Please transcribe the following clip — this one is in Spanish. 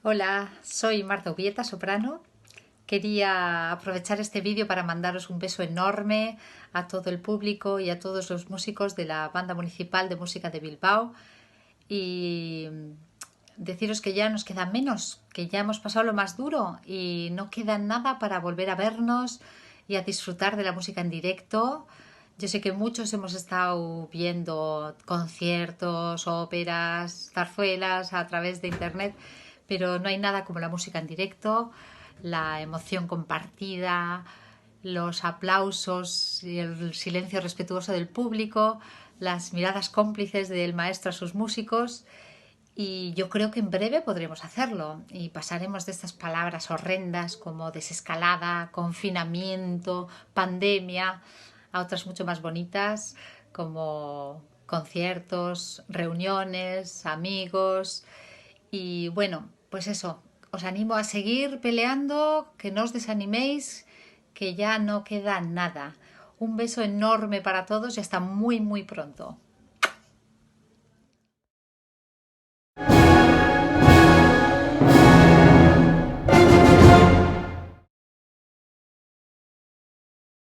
Hola, soy Marta Ubieta, soprano. Quería aprovechar este vídeo para mandaros un beso enorme a todo el público y a todos los músicos de la Banda Municipal de Música de Bilbao y deciros que ya nos queda menos, que ya hemos pasado lo más duro y no queda nada para volver a vernos y a disfrutar de la música en directo. Yo sé que muchos hemos estado viendo conciertos, óperas, zarzuelas a través de internet, pero no hay nada como la música en directo, la emoción compartida, los aplausos y el silencio respetuoso del público, las miradas cómplices del maestro a sus músicos. Y yo creo que en breve podremos hacerlo y pasaremos de estas palabras horrendas como desescalada, confinamiento, pandemia, a otras mucho más bonitas como conciertos, reuniones, amigos. Y bueno, pues eso, os animo a seguir peleando, que no os desaniméis, que ya no queda nada. Un beso enorme para todos y hasta muy muy pronto.